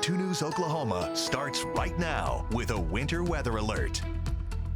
2 News Oklahoma starts right now with a winter weather alert.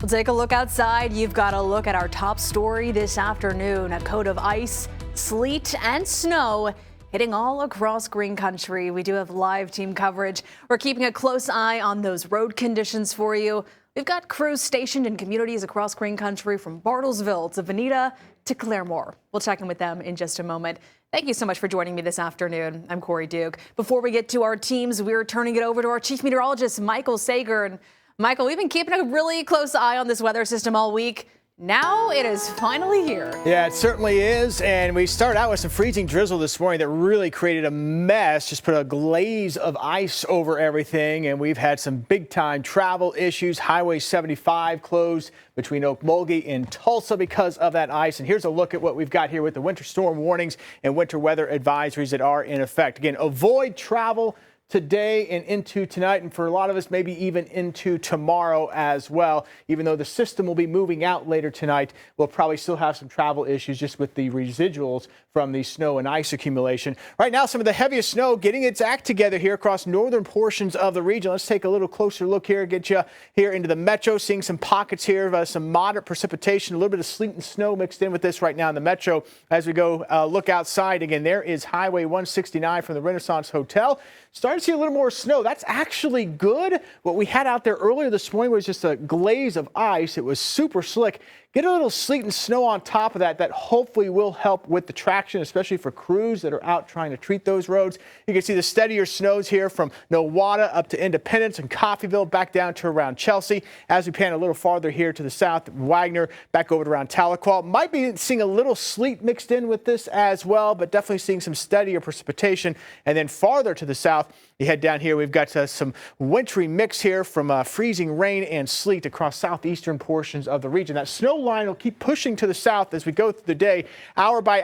We'll take a look outside. You've got to look at our top story this afternoon. A coat of ice, sleet, and snow hitting all across Green Country. We do have live team coverage. We're keeping a close eye on those road conditions for you. We've got crews stationed in communities across Green Country from Bartlesville to Veneta to Claremore. We'll check in with them in just a moment. Thank you so much for joining me this afternoon. I'm Corey Duke. Before we get to our teams, we're turning it over to our chief meteorologist, Michael Sager. And Michael, we've been keeping a really close eye on this weather system all week. Now it is finally here. Yeah, it certainly is. And we started out with some freezing drizzle this morning that really created a mess, just put a glaze of ice over everything. And we've had some big time travel issues. Highway 75 closed between Okmulgee and Tulsa because of that ice. And here's a look at what we've got here with the winter storm warnings and winter weather advisories that are in effect. Again, avoid travel today and into tonight, and for a lot of us, maybe even into tomorrow as well. Even though the system will be moving out later tonight, we'll probably still have some travel issues just with the residuals from the snow and ice accumulation. Right now, some of the heaviest snow getting its act together here across northern portions of the region. Let's take a little closer look here, get you here into the metro, seeing some pockets here of some moderate precipitation, a little bit of sleet and snow mixed in with this right now in the metro. As we go look outside again, there is Highway 169 from the Renaissance Hotel. Starting to see a little more snow. That's actually good. What we had out there earlier this morning was just a glaze of ice. It was super slick. Get a little sleet and snow on top of that. That hopefully will help with the traction, especially for crews that are out trying to treat those roads. You can see the steadier snows here from Nowata up to Independence and Coffeyville back down to around Chelsea. As we pan a little farther here to the south, Wagner back over to around Tahlequah. Might be seeing a little sleet mixed in with this as well, but definitely seeing some steadier precipitation. And then farther to the south, you head down here, we've got some wintry mix here from freezing rain and sleet across southeastern portions of the region. That snow line will keep pushing to the south as we go through the day. Hour by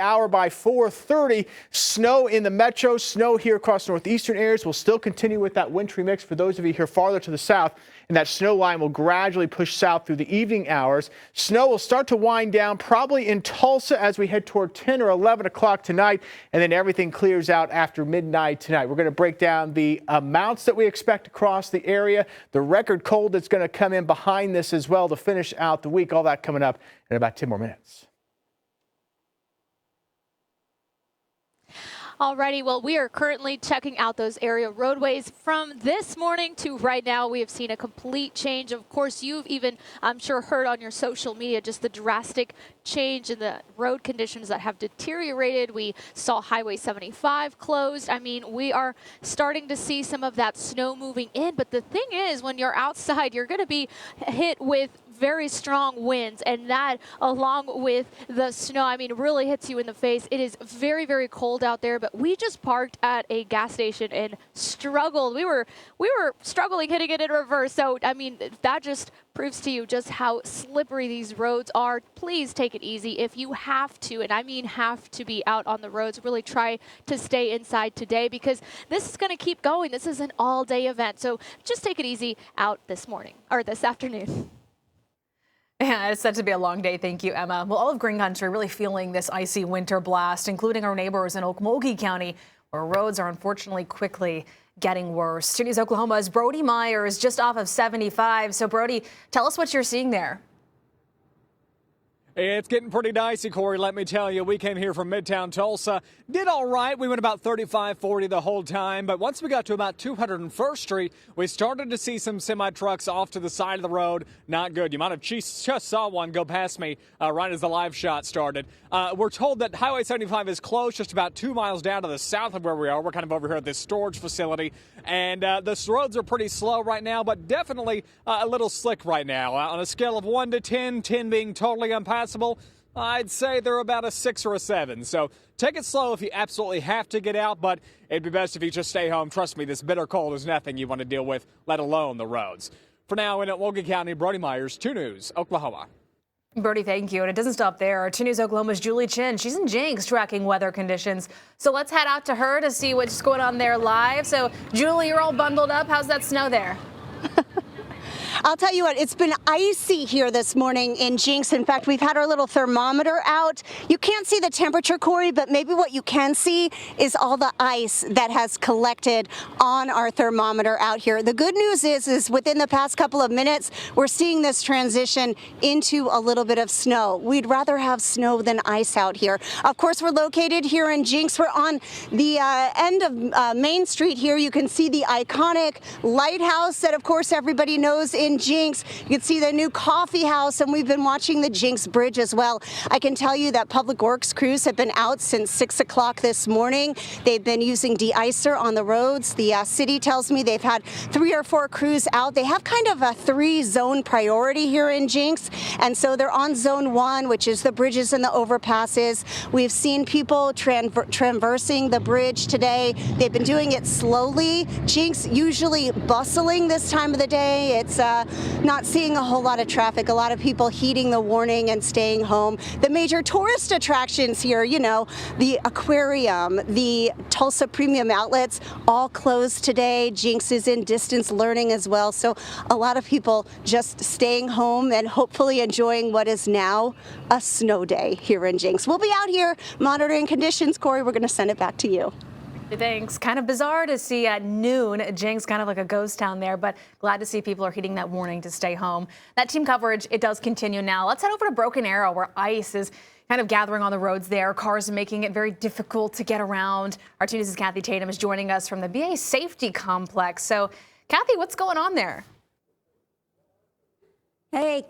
4:30, snow in the metro, snow here across northeastern areas. We'll still continue with that wintry mix for those of you here farther to the south. And that snow line will gradually push south through the evening hours. Snow will start to wind down probably in Tulsa as we head toward 10 or 11 o'clock tonight, and then everything clears out after midnight tonight. We're going to break down the amounts that we expect across the area, the record cold that's going to come in behind this as well to finish out the week. All that coming up in about 10 more minutes. Alrighty, well, we are currently checking out those area roadways. From this morning to right now, we have seen a complete change. Of course, you've even, I'm sure, heard on your social media just the drastic change in the road conditions that have deteriorated. We saw Highway 75 closed. I mean, we are starting to see some of that snow moving in. But the thing is, when you're outside, you're going to be hit with very strong winds, and that along with the snow, I mean, really hits you in the face. It is very, very cold out there, but we just parked at a gas station and struggled. We were struggling hitting it in reverse. So, I mean, that just proves to you just how slippery these roads are. Please take it easy. If you have to, and I mean have to be out on the roads, really try to stay inside today because this is going to keep going. This is an all-day event. So just take it easy out this morning or this afternoon. Yeah, it's set to be a long day. Thank you, Emma. Well, all of Green Country really feeling this icy winter blast, including our neighbors in Okmulgee County, where roads are unfortunately quickly getting worse. 2 News Oklahoma's Brody Myers just off of 75. So, Brody, tell us what you're seeing there. It's getting pretty dicey, Corey, let me tell you. We came here from Midtown Tulsa. Did all right. We went about 35, 40 the whole time. But once we got to about 201st Street, we started to see some semi-trucks off to the side of the road. Not good. You might have just saw one go past me right as the live shot started. We're told that Highway 75 is closed just about 2 miles down to the south of where we are. We're kind of over here at this storage facility. And the roads are pretty slow right now, but definitely a little slick right now. On a scale of 1 to 10, 10 being totally impassable, I'd say they're about a 6 or a 7. So take it slow if you absolutely have to get out, but it'd be best if you just stay home. Trust me, this bitter cold is nothing you want to deal with, let alone the roads. For now, in Okmulgee County, Brody Myers, 2 News, Oklahoma. Brody, thank you. And it doesn't stop there. Our 2 News Oklahoma's Julie Chin. She's in Jenks tracking weather conditions. So let's head out to her to see what's going on there live. So, Julie, you're all bundled up. How's that snow there? I'll tell you what, it's been icy here this morning in Jenks. In fact, we've had our little thermometer out. You can't see the temperature, Corey, but maybe what you can see is all the ice that has collected on our thermometer out here. The good news is within the past couple of minutes, we're seeing this transition into a little bit of snow. We'd rather have snow than ice out here. Of course, we're located here in Jenks. We're on the end of Main Street here. You can see the iconic lighthouse that, of course, everybody knows in Jenks. You can see the new coffee house, and we've been watching the Jenks Bridge as well. I can tell you that Public Works crews have been out since 6 o'clock this morning. They've been using de-icer on the roads. The city tells me they've had 3 or 4 crews out. They have kind of a 3-zone priority here in Jenks, and so they're on zone 1, which is the bridges and the overpasses. We've seen people traversing the bridge today. They've been doing it slowly. Jenks usually bustling this time of the day. It's not seeing a whole lot of traffic. A lot of people heeding the warning and staying home. The major tourist attractions here, you know, the aquarium, the Tulsa Premium Outlets, all closed today. Jenks is in distance learning as well. So a lot of people just staying home and hopefully enjoying what is now a snow day here in Jenks. We'll be out here monitoring conditions. Corey, we're going to send it back to you. Thanks. Kind of bizarre to see at noon, Jenks kind of like a ghost town there, but glad to see people are heeding that warning to stay home. That team coverage, it does continue now. Let's head over to Broken Arrow, where ice is kind of gathering on the roads there. Cars making it very difficult to get around. Our 2 News' Kathy Tatum is joining us from the BA Safety Complex. So, Kathy, what's going on there? Hey,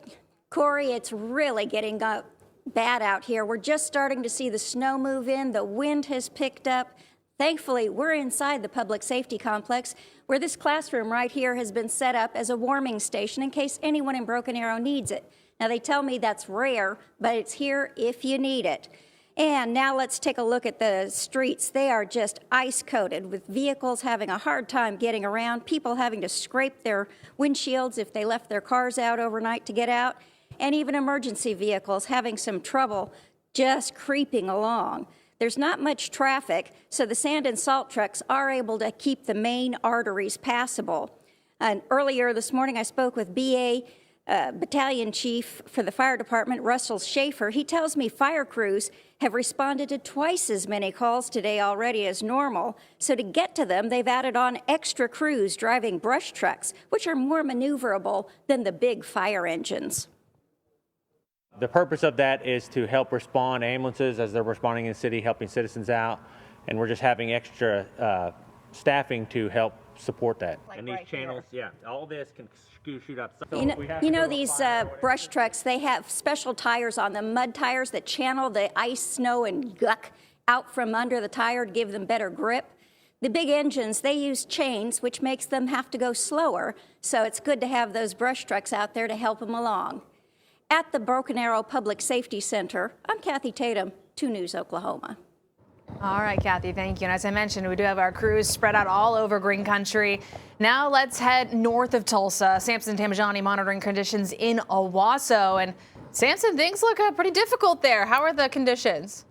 Corey, it's really getting bad out here. We're just starting to see the snow move in. The wind has picked up. Thankfully, we're inside the Public Safety Complex, where this classroom right here has been set up as a warming station in case anyone in Broken Arrow needs it. Now, they tell me that's rare, but it's here if you need it. And now let's take a look at the streets. They are just ice-coated, with vehicles having a hard time getting around, people having to scrape their windshields if they left their cars out overnight to get out, and even emergency vehicles having some trouble just creeping along. There's not much traffic, so the sand and salt trucks are able to keep the main arteries passable. And earlier this morning, I spoke with BA Battalion Chief for the Fire Department, Russell Schaefer. He tells me fire crews have responded to twice as many calls today already as normal. So to get to them, they've added on extra crews driving brush trucks, which are more maneuverable than the big fire engines. The purpose of that is to help respond ambulances as they're responding in the city, helping citizens out, and we're just having extra staffing to help support that. Like and these right channels, here. Yeah, all this can shoot up. So you know these brush trucks, they have special tires on them, mud tires that channel the ice, snow, and guck out from under the tire to give them better grip. The big engines, they use chains, which makes them have to go slower, so it's good to have those brush trucks out there to help them along. At the Broken Arrow Public Safety Center, I'm Kathy Tatum, 2 News Oklahoma. All right, Kathy, thank you. And as I mentioned, we do have our crews spread out all over Green Country. Now let's head north of Tulsa. Samson Tamajani monitoring conditions in Owasso. And Samson, things look pretty difficult there. How are the conditions?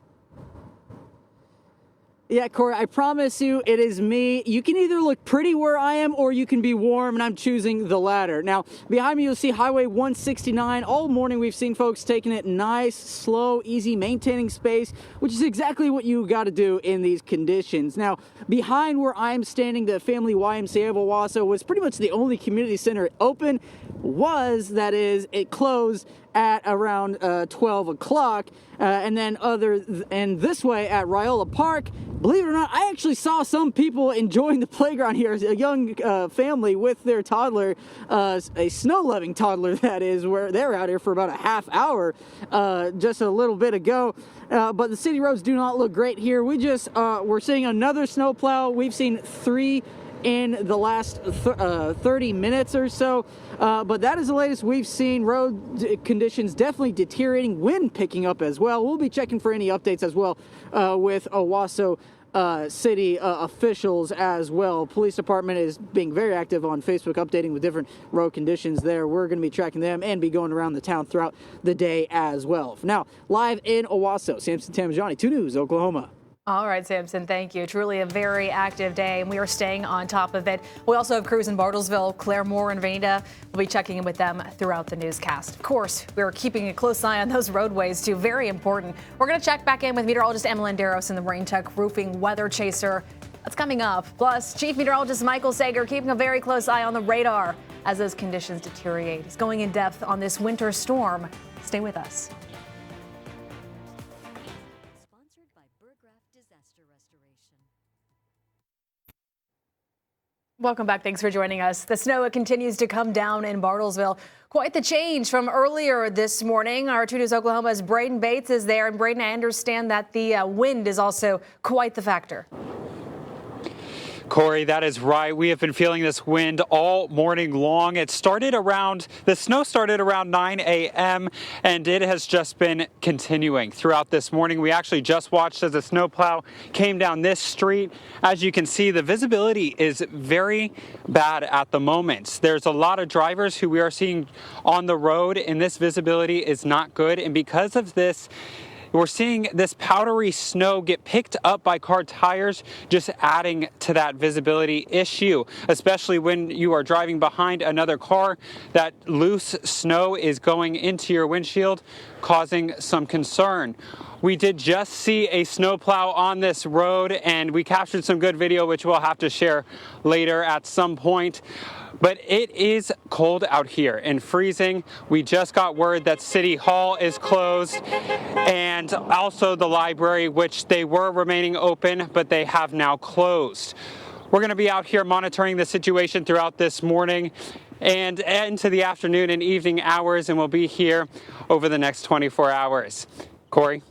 Yeah, Corey, I promise you it is me. You can either look pretty where I am or you can be warm, and I'm choosing the latter. Now, behind me, you'll see Highway 169. All morning, we've seen folks taking it nice, slow, easy, maintaining space, which is exactly what you got to do in these conditions. Now, behind where I'm standing, the Family YMCA of Owasso was pretty much the only community center open. It closed at around 12 o'clock. And then this way at Riola Park, believe it or not, I actually saw some people enjoying the playground here. A young family with their toddler, a snow-loving toddler, that is, where they're out here for about a half hour just a little bit ago. But the city roads do not look great here. We're seeing another snowplow. We've seen 3 in the last 30 minutes or so. But that is the latest we've seen. Road conditions definitely deteriorating, wind picking up as well. We'll be checking for any updates as well with Owasso city officials as well. Police department is being very active on Facebook, updating with different road conditions there. We're going to be tracking them and be going around the town throughout the day as well. Now, live in Owasso, Samson Tamajani, 2 News, Oklahoma. All right, Samson, thank you. Truly a very active day, and we are staying on top of it. We also have crews in Bartlesville, Claremore, and Vanita. We'll be checking in with them throughout the newscast. Of course, we're keeping a close eye on those roadways, too. Very important. We're going to check back in with meteorologist Emma Landeros and the Rain Tech Roofing Weather Chaser. That's coming up. Plus, Chief Meteorologist Michael Sager keeping a very close eye on the radar as those conditions deteriorate. He's going in depth on this winter storm. Stay with us. Welcome back. Thanks for joining us. The snow continues to come down in Bartlesville. Quite the change from earlier this morning. Our 2 News Oklahoma's Braden Bates is there. And Braden, I understand that the wind is also quite the factor. Corey, that is right. We have been feeling this wind all morning long. The snow started around 9 a.m. and it has just been continuing throughout this morning. We actually just watched as a snowplow came down this street. As you can see, the visibility is very bad at the moment. There's a lot of drivers who we are seeing on the road, and this visibility is not good. And because of this, we're seeing this powdery snow get picked up by car tires, just adding to that visibility issue, especially when you are driving behind another car. That loose snow is going into your windshield, causing some concern. We did just see a snowplow on this road, and we captured some good video, which we'll have to share later at some point. But it is cold out here and freezing. We just got word that City Hall is closed, and also the library, which they were remaining open, but they have now closed. We're going to be out here monitoring the situation throughout this morning and into the afternoon and evening hours, and we'll be here over the next 24 hours. Corey?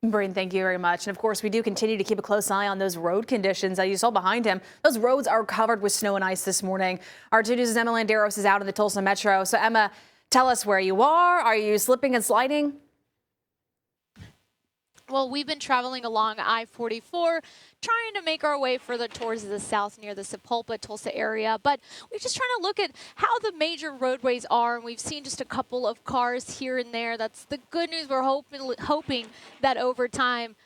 Braden, thank you very much. And of course, we do continue to keep a close eye on those road conditions. As you saw behind him, those roads are covered with snow and ice this morning. Our 2 News' Emma Landeros is out in the Tulsa Metro. So Emma, tell us where you are. Are you slipping and sliding? Well, we've been traveling along I-44, trying to make our way further towards the south near the Sapulpa, Tulsa area. But we're just trying to look at how the major roadways are, and we've seen just a couple of cars here and there. That's the good news. We're hoping that over time,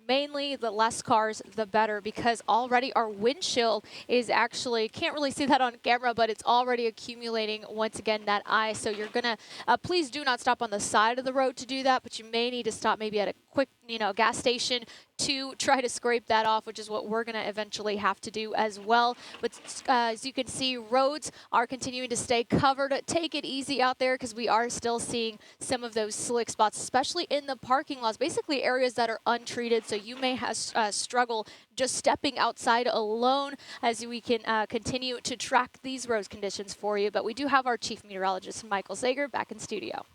mainly the less cars, the better, because already our windshield is actually, can't really see that on camera, but it's already accumulating once again that ice. So you're gonna, please do not stop on the side of the road to do that, but you may need to stop maybe at a quick, gas station to try to scrape that off, which is what we're gonna eventually have to do as well. But as you can see, roads are continuing to stay covered. Take it easy out there, because we are still seeing some of those slick spots, especially in the parking lots, basically areas that are untreated. So you may have struggle just stepping outside alone, as we can continue to track these road conditions for you. But we do have our Chief Meteorologist, Michael Sager, back in studio.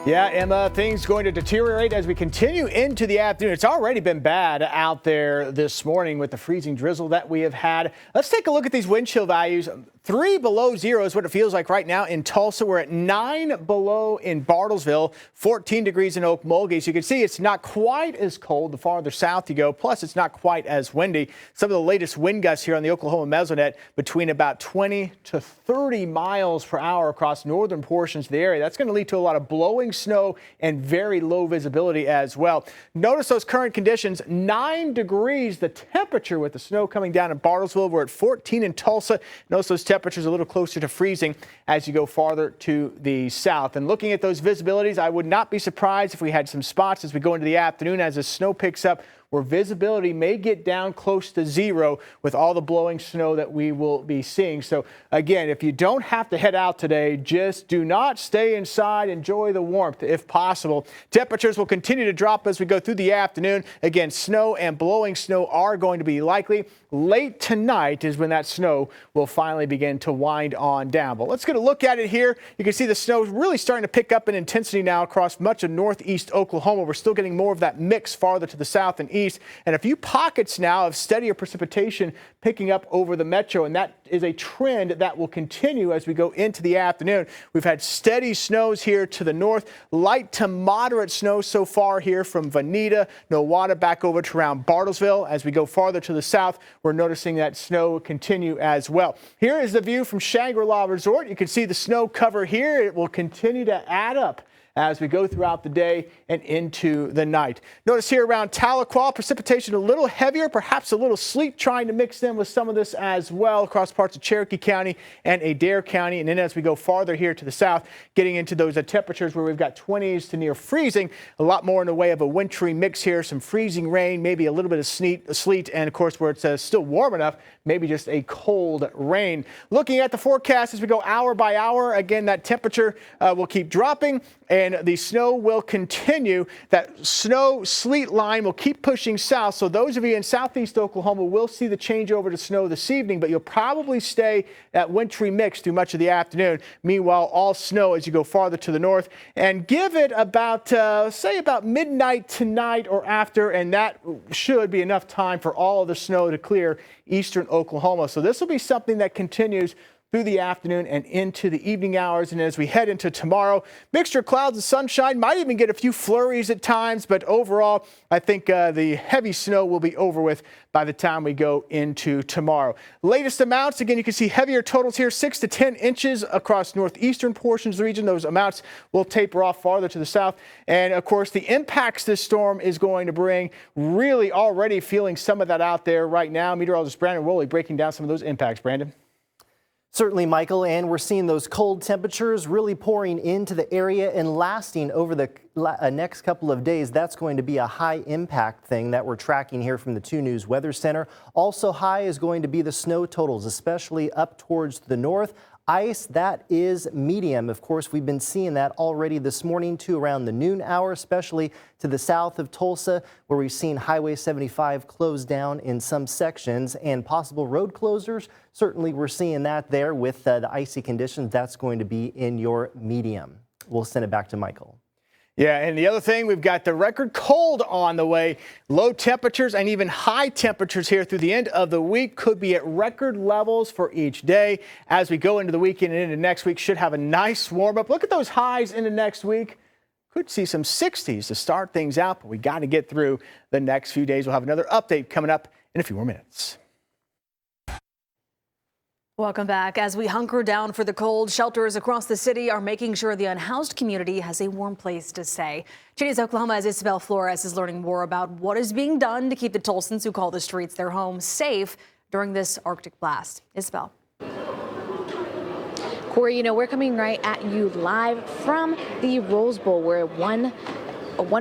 Yeah, Emma, things going to deteriorate as we continue into the afternoon. It's already been bad out there this morning with the freezing drizzle that we have had. Let's take a look at these wind chill values. 3 below zero is what it feels like right now in Tulsa. We're at 9 below in Bartlesville, 14 degrees in Okmulgee. So you can see it's not quite as cold the farther south you go. Plus, it's not quite as windy. Some of the latest wind gusts here on the Oklahoma Mesonet between about 20 to 30 miles per hour across northern portions of the area. That's going to lead to a lot of blowing snow and very low visibility as well. Notice those current conditions, 9 degrees, the temperature with the snow coming down in Bartlesville. We're at 14 in Tulsa. Notice those temperatures a little closer to freezing as you go farther to the south. And looking at those visibilities, I would not be surprised if we had some spots as we go into the afternoon as the snow picks up, where visibility may get down close to zero with all the blowing snow that we will be seeing. So again, if you don't have to head out today, just do not stay inside. Enjoy the warmth if possible. Temperatures will continue to drop as we go through the afternoon. Again, snow and blowing snow are going to be likely. Late tonight is when that snow will finally begin to wind on down. But let's get a look at it here. You can see the snow is really starting to pick up in intensity now across much of northeast Oklahoma. We're still getting more of that mix farther to the south and east, and a few pockets now of steadier precipitation picking up over the metro, and that is a trend that will continue as we go into the afternoon. We've had steady snows here to the north, light to moderate snow so far here from Vanita, Nowata back over to around Bartlesville. As we go farther to the south, we're noticing that snow continue as well. Here is the view from Shangri-La Resort. You can see the snow cover here. It will continue to add up as we go throughout the day and into the night. Notice here around Tahlequah, precipitation a little heavier, perhaps a little sleet trying to mix in with some of this as well across parts of Cherokee County and Adair County. And then as we go farther here to the south, getting into those temperatures where we've got 20s to near freezing, a lot more in the way of a wintry mix here, some freezing rain, maybe a little bit of sleet, and of course where it's still warm enough, maybe just a cold rain. Looking at the forecast as we go hour by hour, again, that temperature will keep dropping and the snow will continue. That snow sleet line will keep pushing south. So those of you in southeast Oklahoma will see the change over to snow this evening, but you'll probably stay at wintry mix through much of the afternoon. Meanwhile, all snow as you go farther to the north, and give it about, say about midnight tonight or after, and that should be enough time for all of the snow to clear eastern Oklahoma. So this will be something that continues through the afternoon and into the evening hours. And as we head into tomorrow, mixture of clouds and sunshine, might even get a few flurries at times, but overall, I think the heavy snow will be over with by the time we go into tomorrow. Latest amounts, again, you can see heavier totals here, 6 to 10 inches across northeastern portions of the region. Those amounts will taper off farther to the south. And of course, the impacts this storm is going to bring, really already feeling some of that out there right now. Meteorologist Brandon Rowley breaking down some of those impacts. Brandon. Certainly, Michael, and we're seeing those cold temperatures really pouring into the area and lasting over the next couple of days. That's going to be a high impact thing that we're tracking here from the 2 News Weather Center. Also high is going to be the snow totals, especially up towards the north. Ice, that is medium. Of course, we've been seeing that already this morning to around the noon hour, especially to the south of Tulsa, where we've seen Highway 75 closed down in some sections and possible road closures. Certainly, we're seeing that there with the icy conditions. That's going to be in your medium. We'll send it back to Michael. Yeah, and the other thing, we've got the record cold on the way. Low temperatures and even high temperatures here through the end of the week could be at record levels for each day. As we go into the weekend and into next week, should have a nice warm up. Look at those highs into next week. Could see some 60s to start things out, but we got to get through the next few days. We'll have another update coming up in a few more minutes. Welcome back. As we hunker down for the cold, shelters across the city are making sure the unhoused community has a warm place to stay. Cheney's Oklahoma's Isabel Flores is learning more about what is being done to keep the Tulsans who call the streets their home safe during this Arctic blast. Isabel. Corey, we're coming right at you live from the Rose Bowl, where One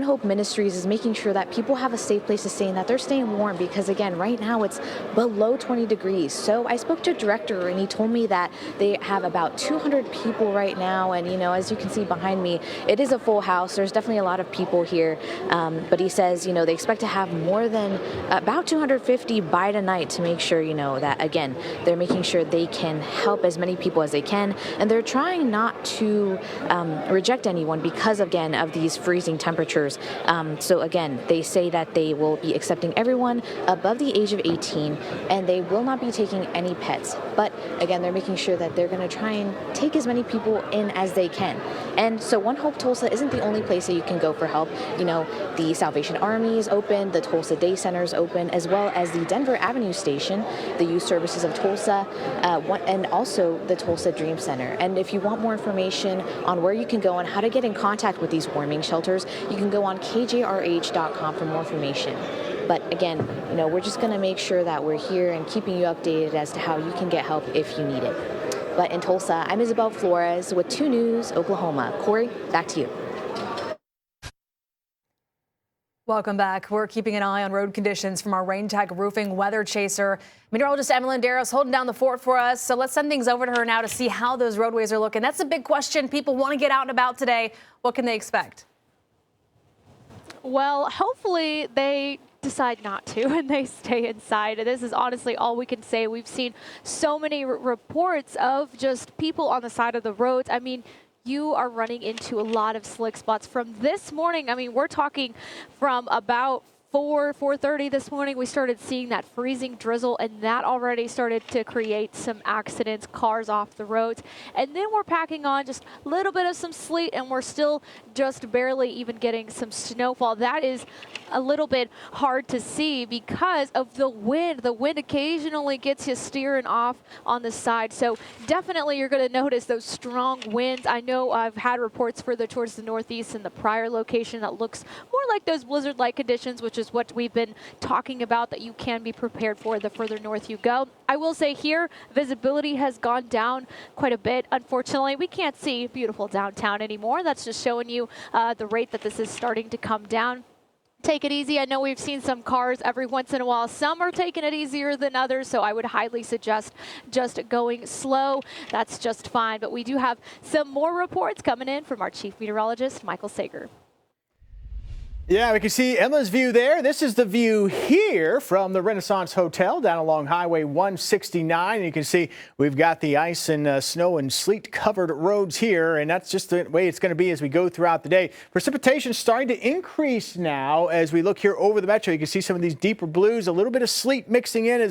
Hope Ministries is making sure that people have a safe place to stay and that they're staying warm, because again, right now it's below 20 degrees. So I spoke to a director and he told me that they have about 200 people right now. And, as you can see behind me, it is a full house. There's definitely a lot of people here. But he says, they expect to have more than about 250 by tonight to make sure, that again, they're making sure they can help as many people as they can. And they're trying not to reject anyone because, again, of these freezing temperatures. So again, they say that they will be accepting everyone above the age of 18, and they will not be taking any pets. But again, they're making sure that they're going to try and take as many people in as they can. And so One Hope Tulsa isn't the only place that you can go for help. The Salvation Army is open, the Tulsa Day Center is open, as well as the Denver Avenue Station, the Youth Services of Tulsa, and also the Tulsa Dream Center. And if you want more information on where you can go and how to get in contact with these warming shelters, you can go on kjrh.com for more information. But again, we're just going to make sure that we're here and keeping you updated as to how you can get help if you need it. But in Tulsa, I'm Isabel Flores with 2 News Oklahoma. Corey, back to you. Welcome back. We're keeping an eye on road conditions from our Rain Tech Roofing weather chaser. Meteorologist Emily Landeros holding down the fort for us. So let's send things over to her now to see how those roadways are looking. That's a big question. People want to get out and about today. What can they expect? Well, hopefully they decide not to and they stay inside. And this is honestly all we can say. We've seen so many reports of just people on the side of the roads. I mean, you are running into a lot of slick spots from this morning. I mean, we're talking from about 4:30 this morning, we started seeing that freezing drizzle, and that already started to create some accidents, cars off the roads. And then we're packing on just a little bit of some sleet, and we're still just barely even getting some snowfall. That is a little bit hard to see because of the wind. The wind occasionally gets you steering off on the side. So definitely you're going to notice those strong winds. I know I've had reports further towards the northeast in the prior location that looks more like those blizzard-like conditions, which is what we've been talking about, that you can be prepared for the further north you go. I will say here, visibility has gone down quite a bit. Unfortunately, we can't see beautiful downtown anymore. That's just showing you the rate that this is starting to come down. Take it easy. I know we've seen some cars every once in a while. Some are taking it easier than others, so I would highly suggest just going slow. That's just fine. But we do have some more reports coming in from our chief meteorologist, Michael Sager. Yeah, we can see Emma's view there. This is the view here from the Renaissance Hotel down along Highway 169. And you can see we've got the ice and snow and sleet covered roads here. And that's just the way it's going to be as we go throughout the day. Precipitation starting to increase now as we look here over the metro. You can see some of these deeper blues, a little bit of sleet mixing in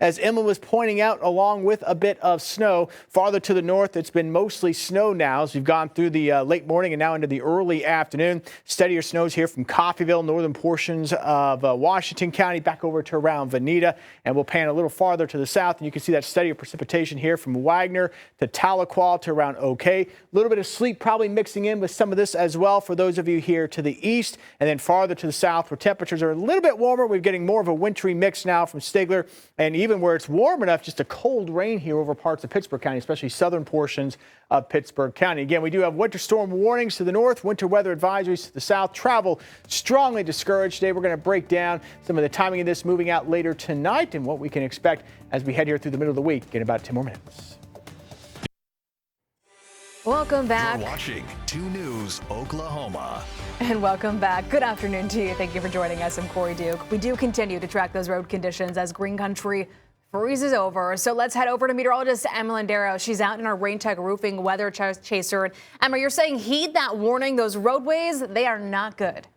as Emma was pointing out, along with a bit of snow. Farther to the north, it's been mostly snow now as we've gone through the late morning and now into the early afternoon. Steadier snows here from Coffeyville, northern portions of Washington County, back over to around Veneta, and we'll pan a little farther to the south, and you can see that steadier precipitation here from Wagner to Tahlequah to around OK. A little bit of sleet probably mixing in with some of this as well for those of you here to the east, and then farther to the south where temperatures are a little bit warmer. We're getting more of a wintry mix now from Stigler, and even where it's warm enough, just a cold rain here over parts of Pittsburgh County, especially southern portions of Pittsburgh County. Again, we do have winter storm warnings to the north, winter weather advisories to the south. Travel strongly discouraged. Today we're going to break down some of the timing of this moving out later tonight and what we can expect as we head here through the middle of the week in about 10 more minutes. Welcome back. You're watching 2 News Oklahoma. And welcome back. Good afternoon to you. Thank you for joining us. I'm Corey Duke. We do continue to track those road conditions as Green Country freezes over. So let's head over to meteorologist Emma Landero. She's out in our Rain Tech Roofing weather chaser. And Emma, you're saying heed that warning. Those roadways, they are not good.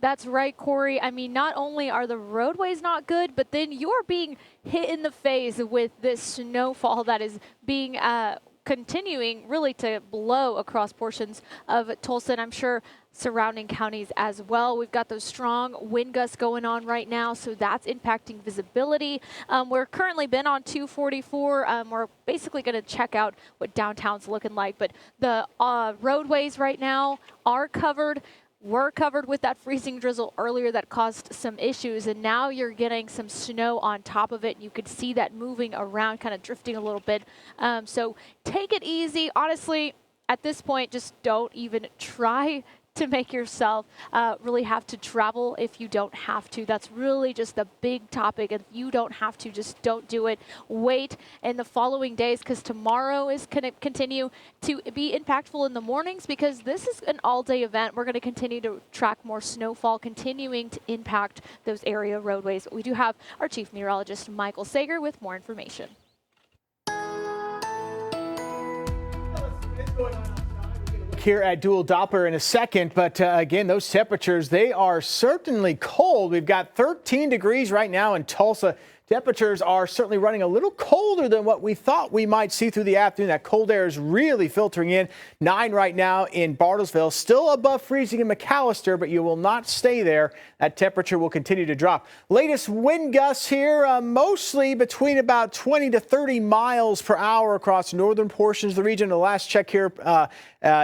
That's right, Corey. I mean, not only are the roadways not good, but then you're being hit in the face with this snowfall that is being continuing really to blow across portions of Tulsa, and I'm sure surrounding counties as well. We've got those strong wind gusts going on right now, so that's impacting visibility. We're currently been on 244. We're basically going to check out what downtown's looking like, but the roadways right now are covered. We're covered with that freezing drizzle earlier that caused some issues, and now you're getting some snow on top of it. You could see that moving around, kind of drifting a little bit. So take it easy. Honestly, at this point, just don't even try to make yourself really have to travel if you don't have to. That's really just the big topic. If you don't have to, just don't do it. Wait in the following days, because tomorrow is going to continue to be impactful in the mornings, because this is an all-day event. We're going to continue to track more snowfall, continuing to impact those area roadways. But we do have our chief meteorologist, Michael Sager, with more information. Here at Dual Doppler in a second, but again, those temperatures, they are certainly cold. We've got 13 degrees right now in Tulsa. Temperatures are certainly running a little colder than what we thought we might see through the afternoon. That cold air is really filtering in. 9 right now in Bartlesville, still above freezing in McAllister, but you will not stay there. That temperature will continue to drop. Latest wind gusts here, mostly between about 20 to 30 miles per hour across northern portions of the region. The last check here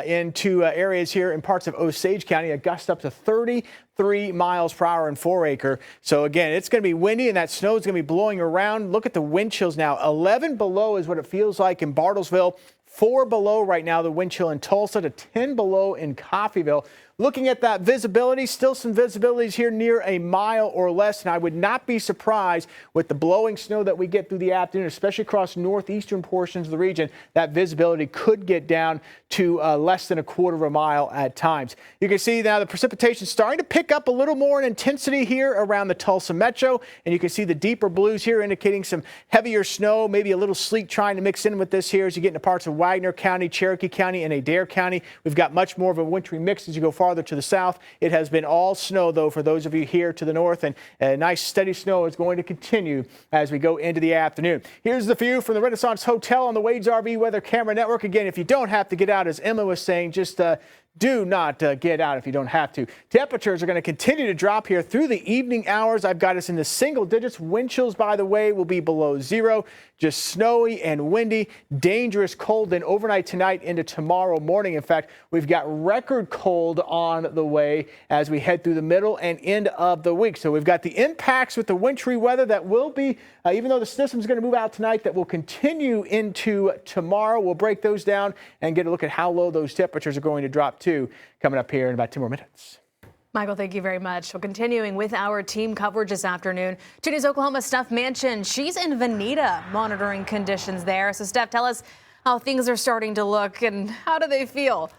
into areas here in parts of Osage County, a gust up to 33 miles per hour in 4-acre. So again, it's going to be windy, and that snow is going to be blowing around. Look at the wind chills now. 11 below is what it feels like in Bartlesville. 4 below right now, the wind chill in Tulsa, to 10 below in Coffeyville. Looking at that visibility, still some visibilities here near a mile or less, and I would not be surprised with the blowing snow that we get through the afternoon, especially across northeastern portions of the region. That visibility could get down to less than a quarter of a mile at times. You can see now the precipitation starting to pick up a little more in intensity here around the Tulsa metro, and you can see the deeper blues here indicating some heavier snow, maybe a little sleet trying to mix in with this here as you get into parts of Wagner County, Cherokee County, and Adair County. We've got much more of a wintry mix as you go farther to the south. It has been all snow, though, for those of you here to the north, and nice steady snow is going to continue as we go into the afternoon. Here's the view from the Renaissance Hotel on the Wade's RV Weather Camera Network. Again, if you don't have to get out, as Emma was saying, just do not get out if you don't have to. Temperatures are going to continue to drop here through the evening hours. I've got us in the single digits. Wind chills, by the way, will be below zero. Just snowy and windy, dangerous cold. Then overnight tonight into tomorrow morning. In fact, we've got record cold on the way as we head through the middle and end of the week. So we've got the impacts with the wintry weather that will be, even though the system's going to move out tonight, that will continue into tomorrow. We'll break those down and get a look at how low those temperatures are going to drop to coming up here in about 2 more minutes. Michael, thank you very much. Well, continuing with our team coverage this afternoon, 2 News Oklahoma Steph Manchin. She's in Veneta monitoring conditions there. So, Steph, tell us how things are starting to look and how do they feel?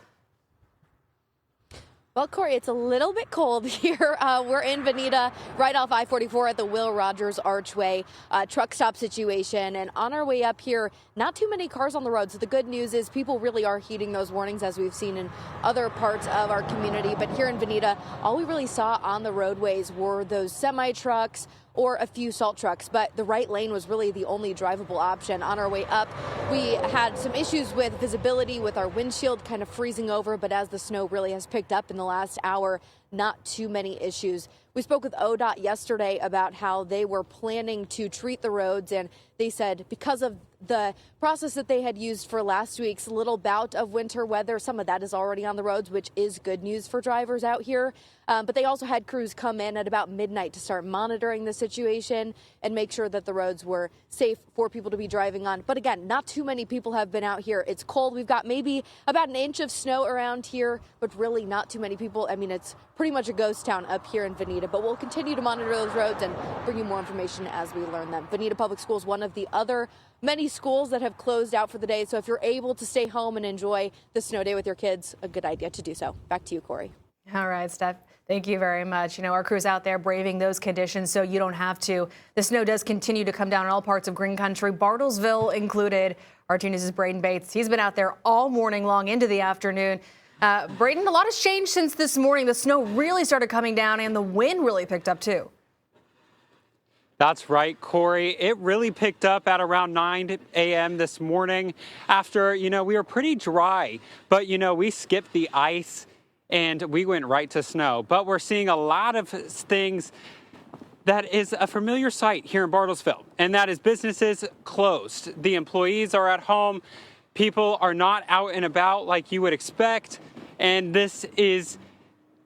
Well, Corey, it's a little bit cold here. We're in Veneta, right off I-44 at the Will Rogers Archway, truck stop situation. And on our way up here, not too many cars on the road. So the good news is people really are heeding those warnings, as we've seen in other parts of our community. But here in Veneta, all we really saw on the roadways were those semi-trucks or a few salt trucks, but the right lane was really the only drivable option. On our way up, we had some issues with visibility with our windshield kind of freezing over, but as the snow really has picked up in the last hour, not too many issues. We spoke with ODOT yesterday about how they were planning to treat the roads, and they said because of the process that they had used for last week's little bout of winter weather, some of that is already on the roads, which is good news for drivers out here. But they also had crews come in at about midnight to start monitoring the situation and make sure that the roads were safe for people to be driving on. But again, not too many people have been out here. It's cold. We've got maybe about an inch of snow around here, but really not too many people. I mean, it's pretty much a ghost town up here in Veneta, but we'll continue to monitor those roads and bring you more information as we learn them. Veneta Public Schools, one of the other many schools that have closed out for the day. So if you're able to stay home and enjoy the snow day with your kids, a good idea to do so. Back to you, Corey. All right, Steph. Thank you very much. You know, our crew's out there braving those conditions so you don't have to. The snow does continue to come down in all parts of Green Country, Bartlesville included. Our 2 News' Braden Bates, he's been out there all morning long into the afternoon. Braden, a lot has changed since this morning. The snow really started coming down and the wind really picked up too. That's right, Corey. It really picked up at around 9 a.m. this morning after, we were pretty dry, but, we skipped the ice and we went right to snow. But we're seeing a lot of things that is a familiar sight here in Bartlesville, and that is businesses closed. The employees are at home. People are not out and about like you would expect. And this is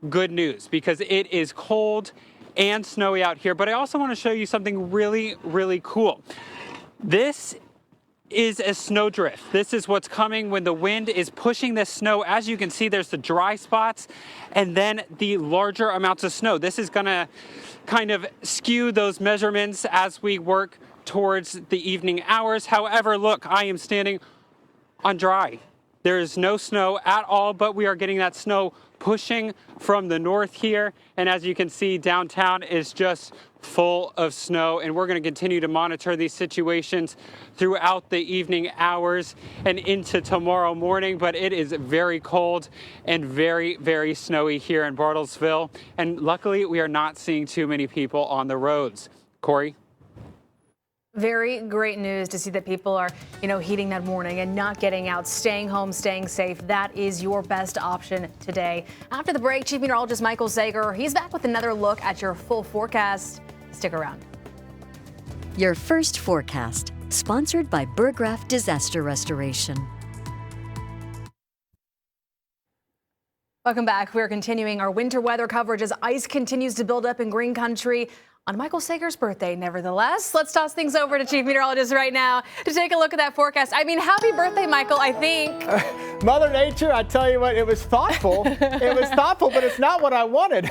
good news because it is cold and snowy out here. But I also want to show you something really, really cool. This is a snowdrift. This is what's coming when the wind is pushing this snow. As you can see, there's the dry spots and then the larger amounts of snow. This is going to kind of skew those measurements as we work towards the evening hours. However, look, I am standing on dry. There is no snow at all, but we are getting that snow pushing from the north here. And as you can see, downtown is just full of snow. And we're going to continue to monitor these situations throughout the evening hours and into tomorrow morning. But it is very cold and very, very snowy here in Bartlesville. And luckily, we are not seeing too many people on the roads. Corey? Very great news to see that people are, heeding that warning and not getting out, staying home, staying safe. That is your best option today. After the break, Chief Meteorologist Michael Sager, he's back with another look at your full forecast. Stick around. Your first forecast, sponsored by Burgraff Disaster Restoration. Welcome back. We're continuing our winter weather coverage as ice continues to build up in Green Country on Michael Sager's birthday. Nevertheless, let's toss things over to Chief Meteorologist right now to take a look at that forecast. I mean, happy birthday, Michael, I think. Mother Nature, I tell you what, it was thoughtful. It was thoughtful, but it's not what I wanted.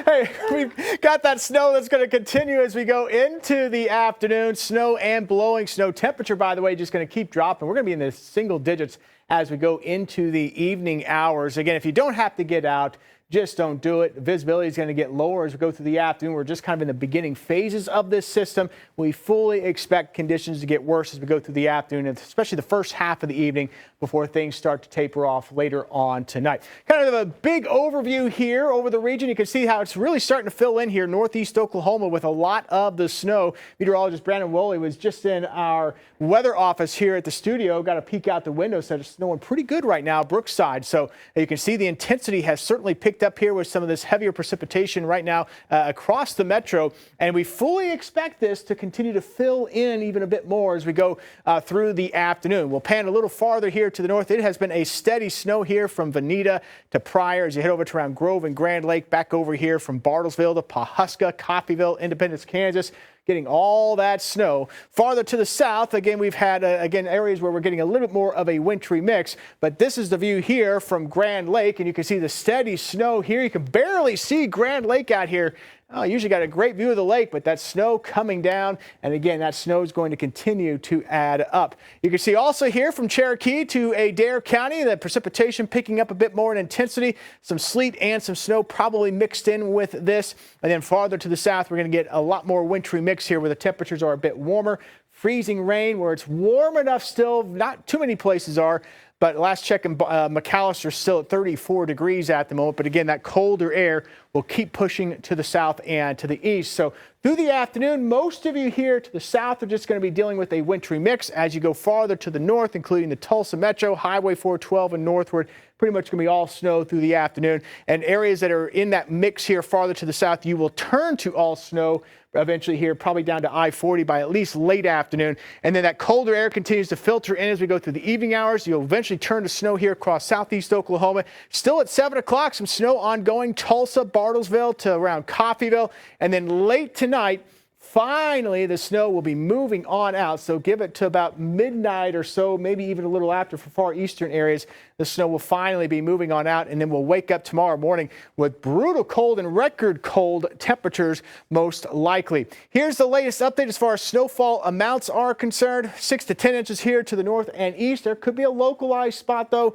Hey, we've got that snow that's going to continue as we go into the afternoon. Snow and blowing snow. Temperature, by the way, just going to keep dropping. We're going to be in the single digits as we go into the evening hours. Again, if you don't have to get out, just don't do it. Visibility is going to get lower as we go through the afternoon. We're just kind of in the beginning phases of this system. We fully expect conditions to get worse as we go through the afternoon, and especially the first half of the evening before things start to taper off later on tonight. Kind of a big overview here over the region. You can see how it's really starting to fill in here, northeast Oklahoma, with a lot of the snow. Meteorologist Brandon Woolley was just in our weather office here at the studio. Got a peek out the window, so it's snowing pretty good right now, Brookside. So you can see the intensity has certainly picked up here with some of this heavier precipitation right now across the metro, and we fully expect this to continue to fill in even a bit more as we go through the afternoon. We'll pan a little farther here to the north. It has been a steady snow here from Veneta to Pryor as you head over to around Grove and Grand Lake, back over here from Bartlesville to Pawhuska, Coffeyville, Independence, Kansas. Getting all that snow. Farther to the south, again, we've had, areas where we're getting a little bit more of a wintry mix. But this is the view here from Grand Lake, and you can see the steady snow here. You can barely see Grand Lake out here. Oh, usually got a great view of the lake, but that snow coming down, and again, that snow is going to continue to add up. You can see also here from Cherokee to Adair County, the precipitation picking up a bit more in intensity. Some sleet and some snow probably mixed in with this. And then farther to the south, we're going to get a lot more wintry mix here where the temperatures are a bit warmer. Freezing rain where it's warm enough still, not too many places are. But last check in McAllister still at 34 degrees at the moment. But again, that colder air will keep pushing to the south and to the east. So through the afternoon, most of you here to the south are just going to be dealing with a wintry mix. As you go farther to the north, including the Tulsa Metro, Highway 412 and northward, pretty much going to be all snow through the afternoon. And areas that are in that mix here farther to the south, you will turn to all snow eventually here, probably down to I-40 by at least late afternoon. And then that colder air continues to filter in as we go through the evening hours. You'll eventually turn to snow here across southeast Oklahoma. Still at 7 o'clock, some snow ongoing, Tulsa, Bartlesville to around Coffeyville. And then late tonight, finally, the snow will be moving on out. So give it to about midnight or so, maybe even a little after for far eastern areas. The snow will finally be moving on out, and then we'll wake up tomorrow morning with brutal cold and record cold temperatures most likely. Here's the latest update as far as snowfall amounts are concerned. 6 to 10 inches here to the north and east. There could be a localized spot, though,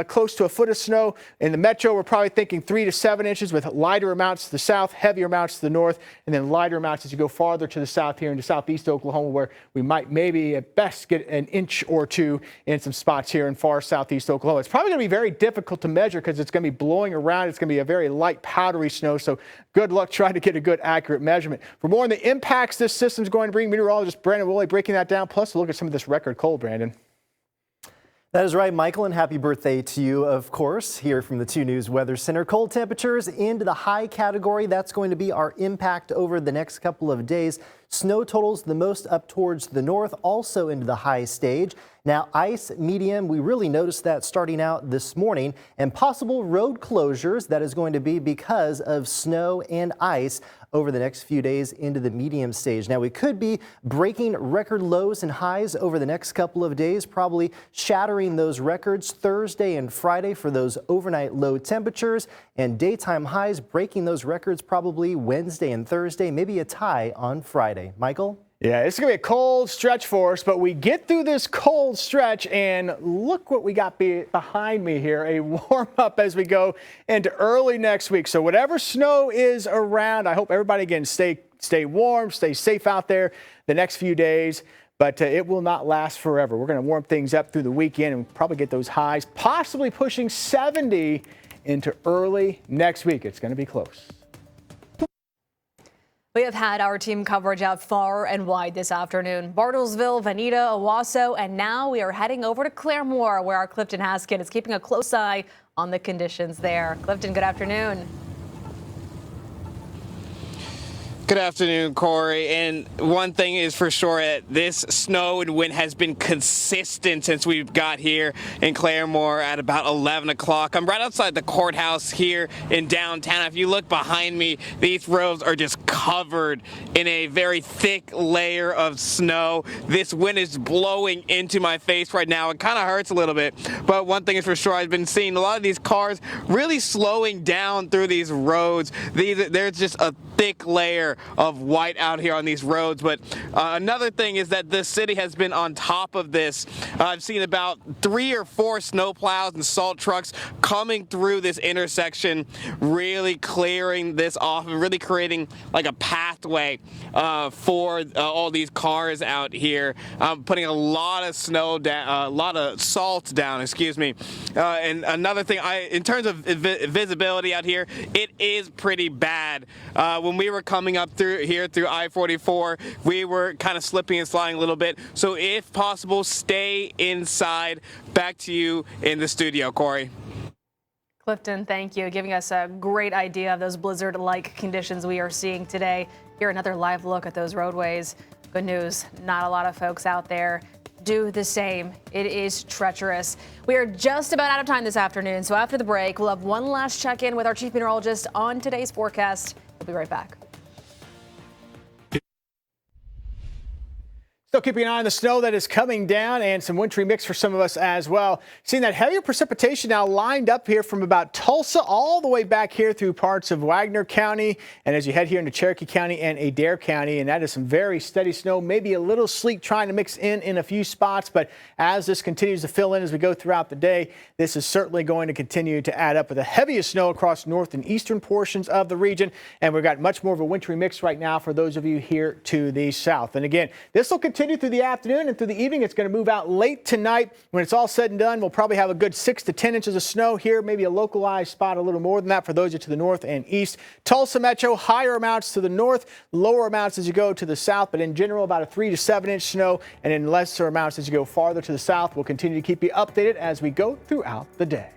close to a foot of snow. In the metro, we're probably thinking 3 to 7 inches with lighter amounts to the south, heavier amounts to the north, and then lighter amounts as you go farther to the south here into southeast Oklahoma, where we might maybe at best get an inch or two in some spots here in far southeast Oklahoma. It's probably going to be very difficult to measure because it's going to be blowing around. It's going to be a very light powdery snow, so good luck trying to get a good accurate measurement. For more on the impacts this system is going to bring, meteorologist Brandon Woolley breaking that down, plus a look at some of this record cold, Brandon. That is right, Michael, and happy birthday to you, of course, here from the 2 News Weather Center. Cold temperatures into the high category. That's going to be our impact over the next couple of days. Snow totals the most up towards the north, also into the high stage. Now, ice, medium, we really noticed that starting out this morning, and possible road closures. That is going to be because of snow and ice over the next few days into the medium stage. Now, we could be breaking record lows and highs over the next couple of days, probably shattering those records Thursday and Friday for those overnight low temperatures, and daytime highs breaking those records probably Wednesday and Thursday, maybe a tie on Friday. Michael? Yeah, it's going to be a cold stretch for us, but we get through this cold stretch, and look what we got behind me here, a warm-up as we go into early next week. So whatever snow is around, I hope everybody, again, stay warm, stay safe out there the next few days, but it will not last forever. We're going to warm things up through the weekend and probably get those highs, possibly pushing 70 into early next week. It's going to be close. We have had our team coverage out far and wide this afternoon. Bartlesville, Veneta, Owasso, and now we are heading over to Claremore, where our Clifton Haskin is keeping a close eye on the conditions there. Clifton, good afternoon. Good afternoon, Corey. And one thing is for sure, this snow and wind has been consistent since we've got here in Claremore at about 11 o'clock. I'm right outside the courthouse here in downtown. If you look behind me, these roads are just covered in a very thick layer of snow. This wind is blowing into my face right now. It kind of hurts a little bit. But one thing is for sure, I've been seeing a lot of these cars really slowing down through these roads. There's just a thick layer of white out here on these roads. But another thing is that the city has been on top of this. I've seen about 3 or 4 snowplows and salt trucks coming through this intersection, really clearing this off and really creating like a pathway for all these cars out here, putting a lot of snow down, a lot of salt down, excuse me. And another thing, in terms of visibility out here, it is pretty bad. When we were coming up through I-44, we were kind of slipping and sliding a little bit. So if possible, stay inside. Back to you in the studio, Corey. Clifton, thank you, giving us a great idea of those blizzard-like conditions we are seeing today. Here, another live look at those roadways. Good news, not a lot of folks out there do the same. It is treacherous. We are just about out of time this afternoon, so after the break, we'll have one last check-in with our chief meteorologist on today's forecast. We'll be right back. Still keeping an eye on the snow that is coming down and some wintry mix for some of us as well. Seeing that heavier precipitation now lined up here from about Tulsa all the way back here through parts of Wagner County. And as you head here into Cherokee County and Adair County, and that is some very steady snow, maybe a little sleet trying to mix in a few spots. But as this continues to fill in as we go throughout the day, this is certainly going to continue to add up with the heaviest snow across north and eastern portions of the region. And we've got much more of a wintry mix right now for those of you here to the south. And again, this will continue through the afternoon and through the evening. It's going to move out late tonight. When it's all said and done, we'll probably have a good 6 to 10 inches of snow here, maybe a localized spot a little more than that for those to the north and east. Tulsa Metro, higher amounts to the north, lower amounts as you go to the south, but in general about a 3 to 7 inch snow, and in lesser amounts as you go farther to the south. We'll continue to keep you updated as we go throughout the day.